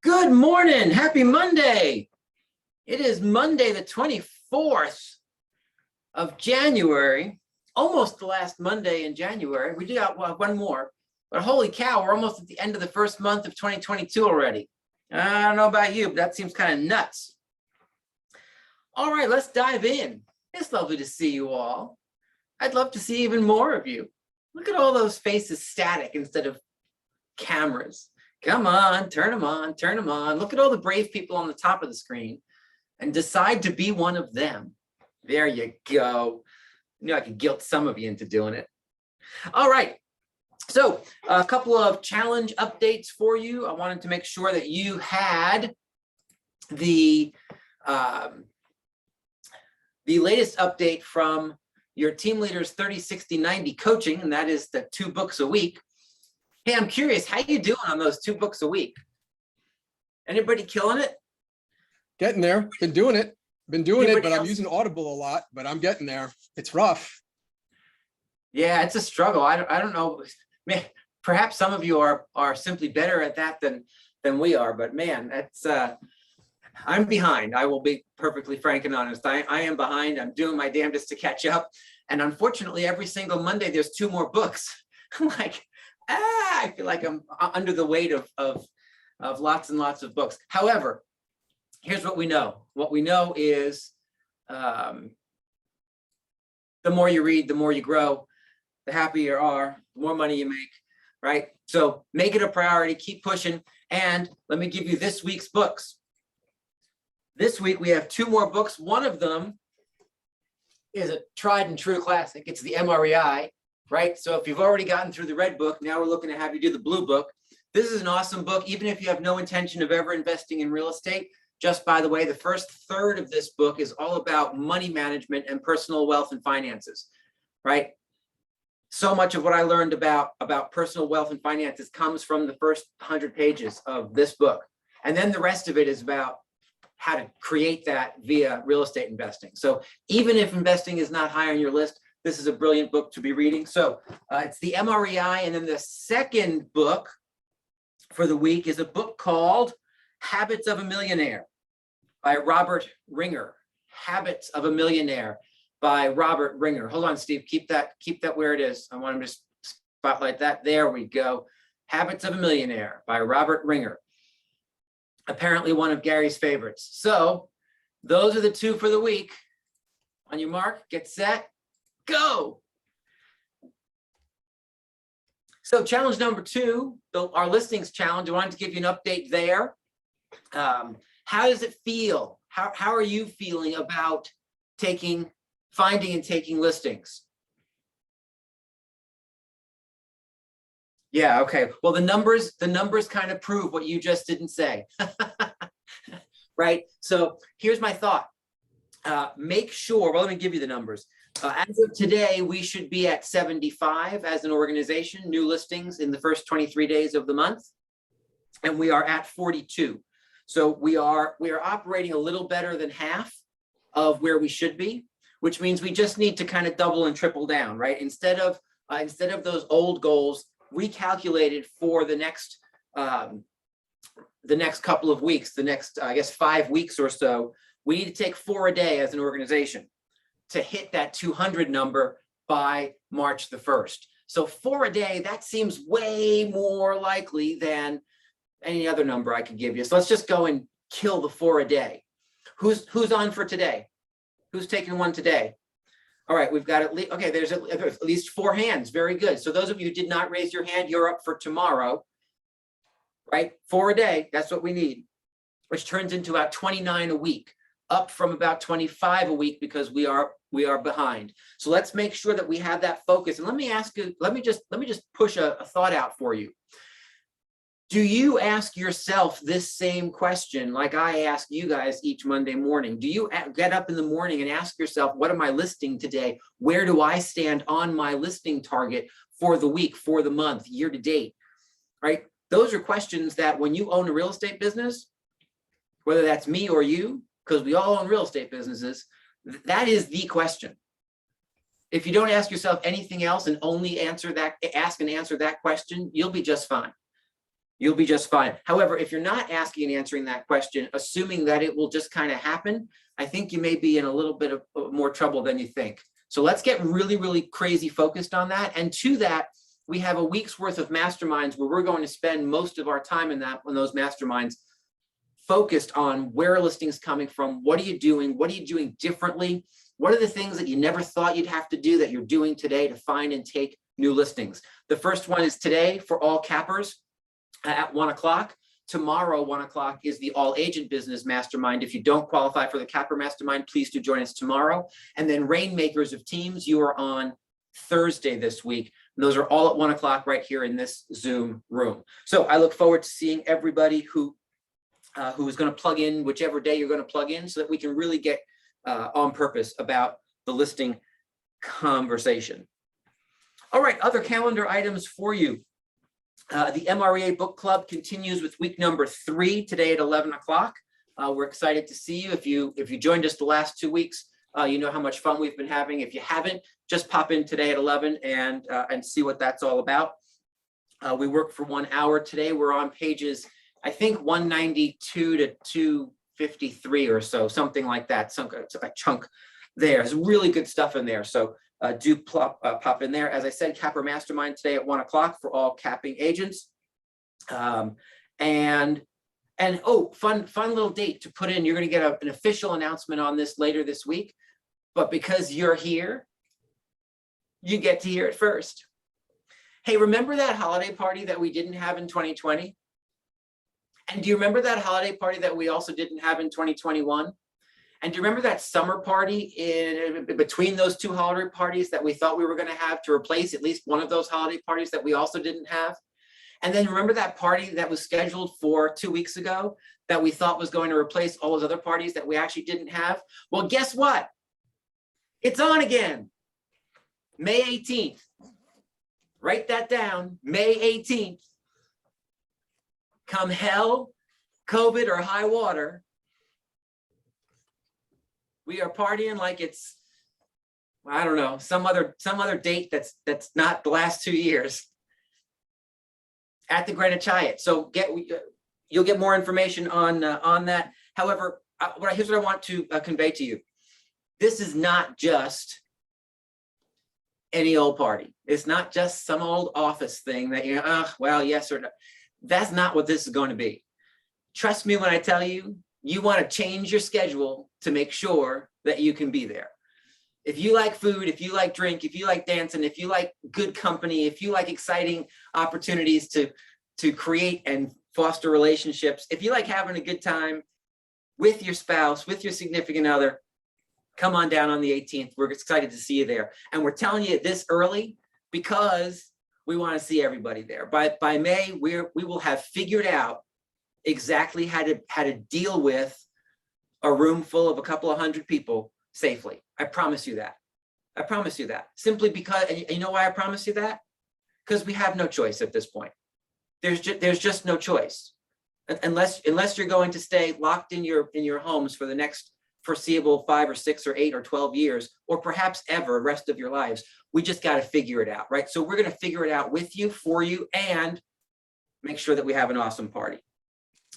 Good morning. Happy Monday. It is Monday, the 24th of January, almost the last Monday in January. We do got one more, but holy cow, we're almost at the end of the first month of 2022 already. I don't know about you, but that seems kind of nuts. All right, let's dive in. It's lovely to see you all. I'd love to see even more of you. Look at all those faces static instead of cameras. Come on, turn them on, turn them on. Look at all the brave people on the top of the screen and decide to be one of them. There you go. I knew I could guilt some of you into doing it. All right. So a couple of challenge updates for you. I wanted to make sure that you had the latest update from your Team Leaders 30, 60, 90 coaching, and that is the 2 books a week. Hey, I'm curious, how you doing on those 2 books a week? Anybody killing it? Getting there. Been doing it, but I'm else? using Audible a lot, but I'm getting there. It's rough. Yeah, it's a struggle. I don't know. Man, perhaps some of you are simply better at that than we are, but man, that's I'm behind. I will be perfectly frank and honest. I am behind. I'm doing my damnedest to catch up. And unfortunately, every single Monday, there's 2 more books. I'm like, I feel like I'm under the weight of lots and lots of books. However, here's what we know. What we know is the more you read, the more you grow, the happier you are, the more money you make, right? So make it a priority, keep pushing. And let me give you this week's books. This week, we have 2 more books. One of them is a tried and true classic. It's the MREI. Right? So if you've already gotten through the red book, now we're looking to have you do the blue book. This is an awesome book, even if you have no intention of ever investing in real estate. Just by the way, the first third of this book is all about money management and personal wealth and finances, right? So much of what I learned about personal wealth and finances comes from the first 100 pages of this book. And then the rest of it is about how to create that via real estate investing. So even if investing is not high on your list, this is a brilliant book to be reading. So it's the MREI. And then the second book for the week is a book called Habits of a Millionaire by Robert Ringer. Habits of a Millionaire by Robert Ringer. Hold on, Steve. Keep that where it is. I want to just spotlight that. There we go. Habits of a Millionaire by Robert Ringer. Apparently one of Gary's favorites. So those are the 2 for the week. On your mark, get set. Go. So challenge number 2, our listings challenge. I wanted to give you an update there. How does it feel? How are you feeling about finding and taking listings? Yeah, okay. Well, the numbers kind of prove what you just didn't say. Right? So here's my thought. Make sure, well, let me give you the numbers. As of today, we should be at 75 as an organization, new listings in the first 23 days of the month, and we are at 42. So we are operating a little better than half of where we should be, which means we just need to kind of double and triple down, right? Instead of those old goals recalculated for the next couple of weeks, the next, I guess, 5 weeks or so, we need to take 4 a day as an organization to hit that 200 number by March the 1st. So 4 a day, that seems way more likely than any other number I could give you. So let's just go and kill the 4 a day. Who's on for today? Who's taking one today? All right, we've got at least, okay, there's at least 4 hands. Very good. So those of you who did not raise your hand, you're up for tomorrow, right? 4 a day, that's what we need, which turns into about 29 a week, up from about 25 a week because we are behind. So let's make sure that we have that focus. And let me ask you, let me just push a thought out for you. Do you ask yourself this same question like I ask you guys each Monday morning? Do you get up in the morning and ask yourself, what am I listing today? Where do I stand on my listing target for the week, for the month, year to date, right? Those are questions that when you own a real estate business, whether that's me or you, because we all own real estate businesses, that is the question. If you don't ask yourself anything else and only ask and answer that question, you'll be just fine. You'll be just fine. However, if you're not asking and answering that question, assuming that it will just kind of happen, I think you may be in a little bit of more trouble than you think. So let's get really, really crazy focused on that. And to that, we have a week's worth of masterminds where we're going to spend most of our time in those masterminds focused on where are listings coming from, what are you doing, what are you doing differently, what are the things that you never thought you'd have to do that you're doing today to find and take new listings. The first one is today for all cappers at 1 o'clock. Tomorrow, 1 o'clock, is the all agent business mastermind. If you don't qualify for the capper mastermind, please do join us tomorrow. And then Rainmakers of Teams, you are on Thursday this week. And those are all at 1 o'clock right here in this Zoom room. So I look forward to seeing everybody who is going to plug in whichever day you're going to plug in, so that we can really get on purpose about the listing conversation. All right, other calendar items for you. The MREA Book Club continues with week number 3 today at 11 o'clock. We're excited to see you. If you joined us the last 2 weeks, you know how much fun we've been having. If you haven't, just pop in today at 11 and see what that's all about. We work for 1 hour today. We're on pages, I think, 192 to 253 or so, something like that. A chunk there. There's really good stuff in there. So do pop in there. As I said, Capper Mastermind today at 1 o'clock for all capping agents. And oh, fun little date to put in. You're going to get an official announcement on this later this week. But because you're here, you get to hear it first. Hey, remember that holiday party that we didn't have in 2020? And do you remember that holiday party that we also didn't have in 2021? And do you remember that summer party in between those 2 holiday parties that we thought we were going to have to replace at least one of those holiday parties that we also didn't have? And then remember that party that was scheduled for 2 weeks ago that we thought was going to replace all those other parties that we actually didn't have? Well, guess what? It's on again. May 18th. Write that down. May 18th. Come hell, COVID, or high water, we are partying like it's, I don't know, some other date that's not the last 2 years at the Greenwich Hyatt. So you'll get more information on that. However, here's what I want to convey to you. This is not just any old party. It's not just some old office thing that well, yes or no. That's not what this is going to be. Trust me when I tell you, you want to change your schedule to make sure that you can be there. If you like food, if you like drink, if you like dancing, if you like good company, if you like exciting opportunities to create and foster relationships, if you like having a good time with your spouse, with your significant other, come on down on the 18th. We're excited to see you there. And we're telling you this early because we want to see everybody there. By May, we will have figured out exactly how to deal with a room full of a couple of hundred people safely. I promise you that. I promise you that. Simply because, and you know why I promise you that? Because we have no choice at this point. There's just no choice. Unless you're going to stay locked in your homes for the next foreseeable 5 or 6 or 8 or 12 years, or perhaps ever the rest of your lives. We just got to figure it out, right? So we're going to figure it out with you, for you, and make sure that we have an awesome party.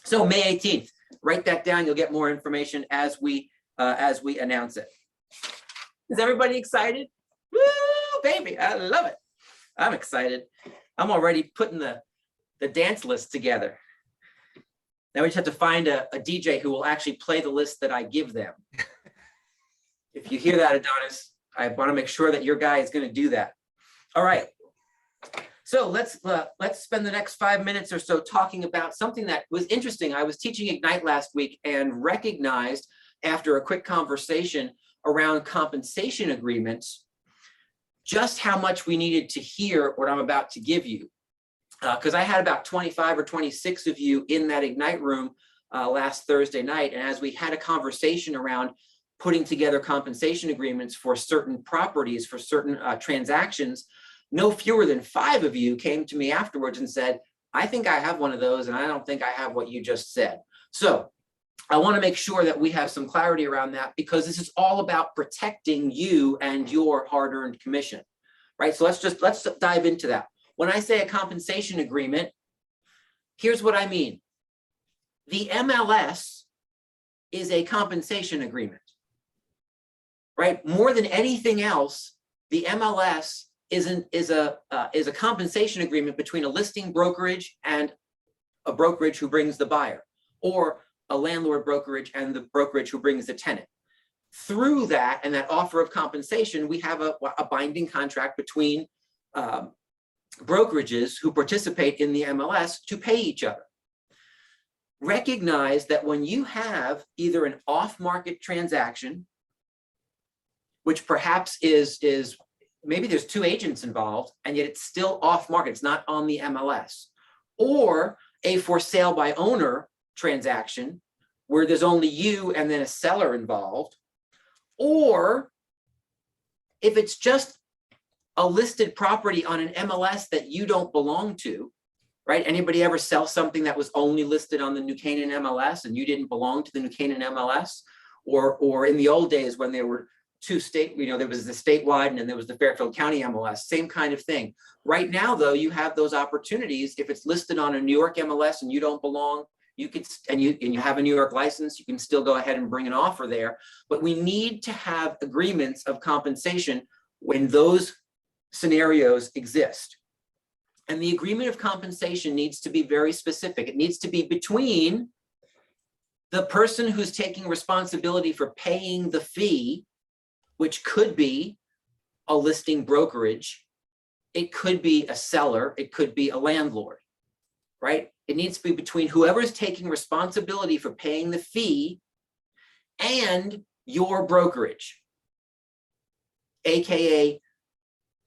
So May 18th, write that down. You'll get more information as we announce it. Is everybody excited? Woo, baby, I love it. I'm excited. I'm already putting the dance list together. Now we just have to find a DJ who will actually play the list that I give them. If you hear that, Adonis, I want to make sure that your guy is going to do that. All right. So let's spend the next 5 minutes or so talking about something that was interesting. I was teaching Ignite last week and recognized after a quick conversation around compensation agreements, just how much we needed to hear what I'm about to give you. Because I had about 25 or 26 of you in that Ignite room last Thursday night. And as we had a conversation around putting together compensation agreements for certain properties, for certain transactions, no fewer than 5 of you came to me afterwards and said, I think I have one of those, and I don't think I have what you just said. So I want to make sure that we have some clarity around that, because this is all about protecting you and your hard-earned commission, right? So let's dive into that. When I say a compensation agreement, Here's what I mean. The MLS is a compensation agreement, right? More than anything else, the MLS is a compensation agreement between a listing brokerage and a brokerage who brings the buyer, or a landlord brokerage and the brokerage who brings the tenant. Through that and that offer of compensation, we have a binding contract between brokerages who participate in the MLS to pay each other. Recognize that when you have either an off-market transaction, which perhaps is maybe there's two agents involved and yet it's still off-market, it's not on the MLS, or a for sale by owner transaction where there's only you and then a seller involved, or if it's just a listed property on an MLS that you don't belong to, right? Anybody ever sell something that was only listed on the New Canaan MLS and you didn't belong to the New Canaan MLS? Or in the old days when there were two state, there was the statewide and then there was the Fairfield County MLS, same kind of thing. Right now, though, you have those opportunities. If it's listed on a New York MLS and you don't belong, you could, and you have a New York license, you can still go ahead and bring an offer there. But we need to have agreements of compensation when those scenarios exist. And the agreement of compensation needs to be very specific. It needs to be between the person who's taking responsibility for paying the fee, which could be a listing brokerage, it could be a seller, it could be a landlord, right? It needs to be between whoever's taking responsibility for paying the fee and your brokerage, AKA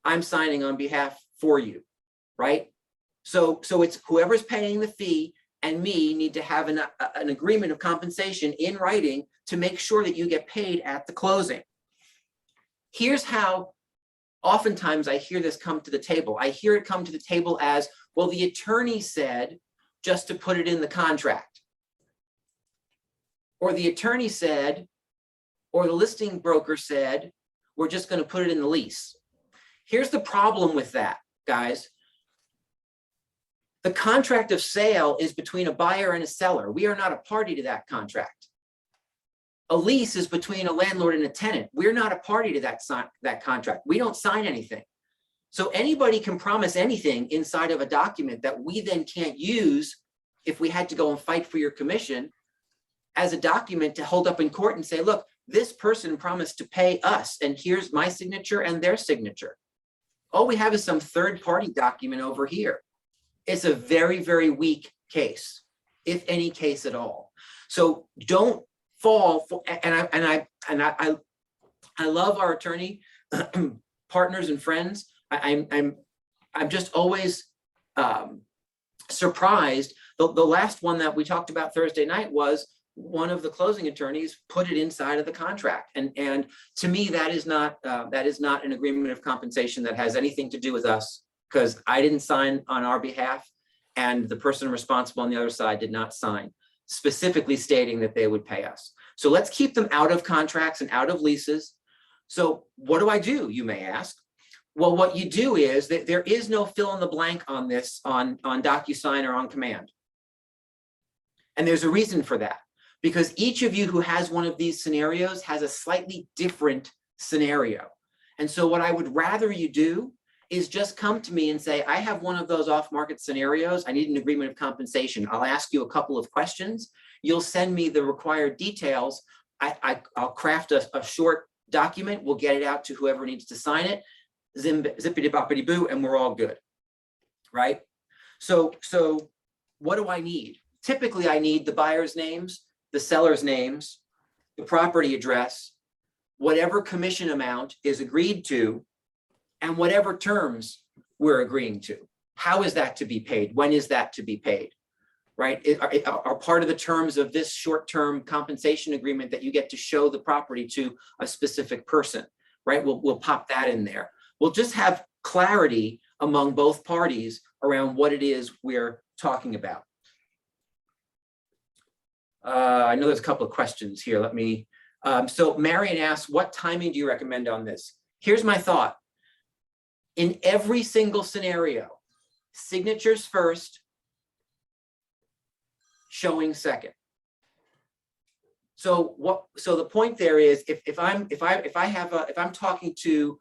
I'm signing on behalf for you, right? So it's whoever's paying the fee and me need to have an agreement of compensation in writing to make sure that you get paid at the closing. Here's how oftentimes I hear this come to the table. I hear it come to the table as, well, the attorney said just to put it in the contract. Or the attorney said, or the listing broker said, we're just going to put it in the lease. Here's the problem with that, guys. The contract of sale is between a buyer and a seller. We are not a party to that contract. A lease is between a landlord and a tenant. We're not a party to that contract. We don't sign anything. So anybody can promise anything inside of a document that we then can't use if we had to go and fight for your commission as a document to hold up in court and say, look, this person promised to pay us and here's my signature and their signature. All we have is some third-party document over here. It's a very, very weak case, if any case at all. So don't fall for, and I love our attorney partners and friends. I'm just always surprised. The last one that we talked about Thursday night was one of the closing attorneys put it inside of the contract, and to me that is not an agreement of compensation that has anything to do with us, because I didn't sign on our behalf and the person responsible on the other side did not sign, specifically stating that they would pay us. So let's keep them out of contracts and out of leases. So what do I do, you may ask? Well, what you do is that there is no fill in the blank on this on DocuSign or on command. And there's a reason for that, because each of you who has one of these scenarios has a slightly different scenario. And so what I would rather you do is just come to me and say, I have one of those off-market scenarios. I need an agreement of compensation. I'll ask you a couple of questions. You'll send me the required details. I'll craft a short document. We'll get it out to whoever needs to sign it. Zippity boppity boo, and we're all good, right? So what do I need? Typically, I need the buyer's names, the seller's names, the property address, whatever commission amount is agreed to, and whatever terms we're agreeing to. How is that to be paid? When is that to be paid? Right? Are part of the terms of this short-term compensation agreement that you get to show the property to a specific person, right? We'll pop that in there. We'll just have clarity among both parties around what it is we're talking about. I know there's a couple of questions here. Let me, so Marion asks, what timing do you recommend on this? Here's my thought. In every single scenario, signatures first, showing second. So the point there is, if I'm talking to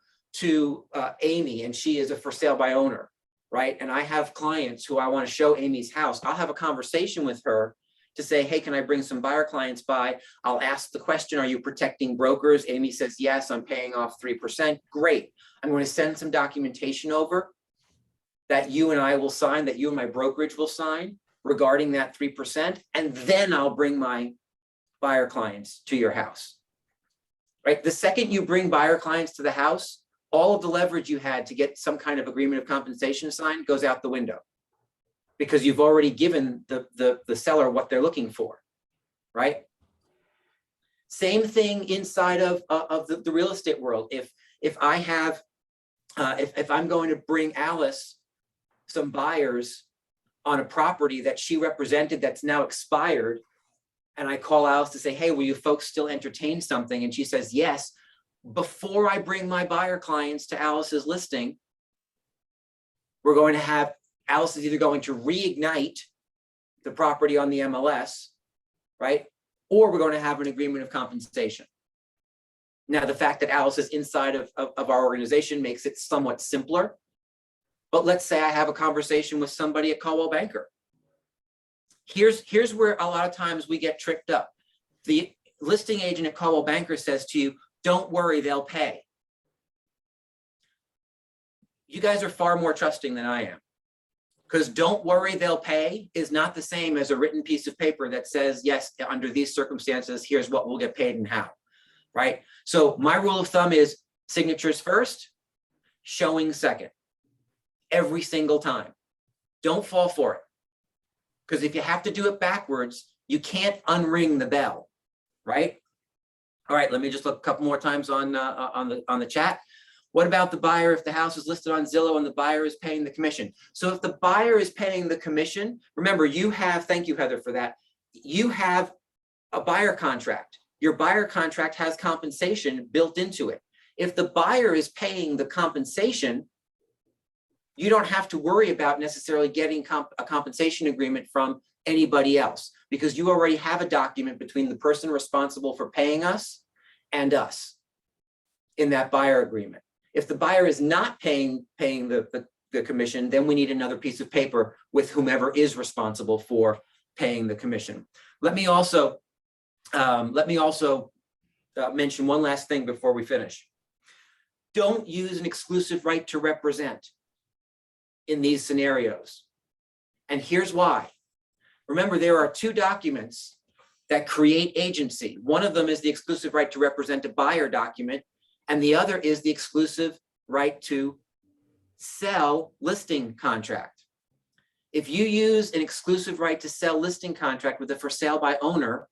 Amy and she is a for sale by owner, right? And I have clients who I want to show Amy's house, I'll have a conversation with her to say, hey, can I bring some buyer clients by? I'll ask the question, are you protecting brokers? Amy says, yes, I'm paying off 3%. Great. I'm going to send some documentation over that you and I will sign, that you and my brokerage will sign regarding that 3%. And then I'll bring my buyer clients to your house, right? The second you bring buyer clients to the house, all of the leverage you had to get some kind of agreement of compensation signed goes out the window, because you've already given the seller what they're looking for, right? Same thing inside of the real estate world. If I have, if I'm going to bring Alice some buyers on a property that she represented that's now expired, and I call Alice to say, hey, will you folks still entertain something? And she says, yes. Before I bring my buyer clients to Alice's listing, we're going to have, Alice is either going to reignite the property on the MLS, right? Or we're going to have an agreement of compensation. Now, the fact that Alice is inside of our organization makes it somewhat simpler. But let's say I have a conversation with somebody at Coldwell Banker. Here's where a lot of times we get tricked up. The listing agent at Coldwell Banker says to you, don't worry, they'll pay. You guys are far more trusting than I am, because don't worry, they'll pay is not the same as a written piece of paper that says, yes, under these circumstances, here's what we'll get paid and how, right? So my rule of thumb is signatures first, showing second, every single time. Don't fall for it, because if you have to do it backwards, you can't unring the bell, right? All right, let me just look a couple more times on the chat. What about the buyer if the house is listed on Zillow and the buyer is paying the commission? So if the buyer is paying the commission, remember you have, thank you, Heather, for that. You have a buyer contract. Your buyer contract has compensation built into it. If the buyer is paying the compensation, you don't have to worry about necessarily getting a compensation agreement from anybody else, because you already have a document between the person responsible for paying us and us in that buyer agreement. If the buyer is not paying the commission, then we need another piece of paper with whomever is responsible for paying the commission. Let me also mention one last thing before we finish. Don't use an exclusive right to represent in these scenarios. And here's why. Remember, there are two documents that create agency. One of them is the exclusive right to represent a buyer document, and the other is the exclusive right to sell listing contract. If you use an exclusive right to sell listing contract with a for sale by owner,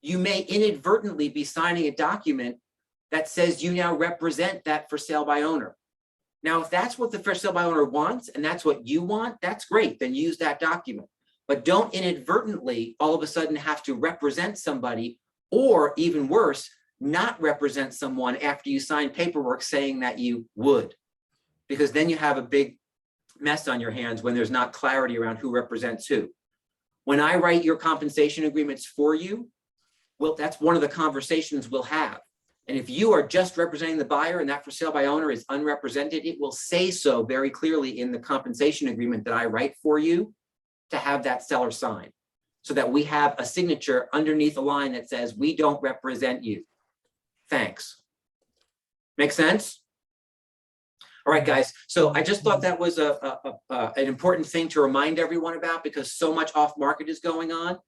you may inadvertently be signing a document that says you now represent that for sale by owner. Now, if that's what the for sale by owner wants and that's what you want, that's great, then use that document. But don't inadvertently all of a sudden have to represent somebody, or even worse, not represent someone after you sign paperwork saying that you would, because then you have a big mess on your hands when there's not clarity around who represents who. When I write your compensation agreements for you, well, that's one of the conversations we'll have. And if you are just representing the buyer and that for sale by owner is unrepresented, it will say so very clearly in the compensation agreement that I write for you to have that seller sign, so that we have a signature underneath a line that says, we don't represent you. Thanks. Make sense? All right, guys. So I just thought that was an important thing to remind everyone about, because so much off market is going on.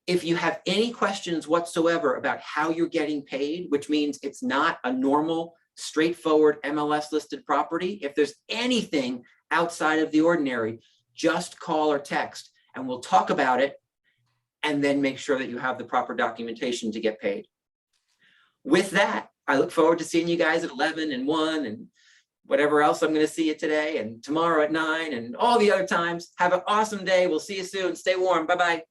If you have any questions whatsoever about how you're getting paid, which means it's not a normal, straightforward MLS listed property, if there's anything outside of the ordinary, just call or text and we'll talk about it, and then make sure that you have the proper documentation to get paid. With that, I look forward to seeing you guys at 11 and 1 and whatever else I'm going to see you today and tomorrow at 9 and all the other times. Have an awesome day. We'll see you soon. Stay warm. Bye-bye.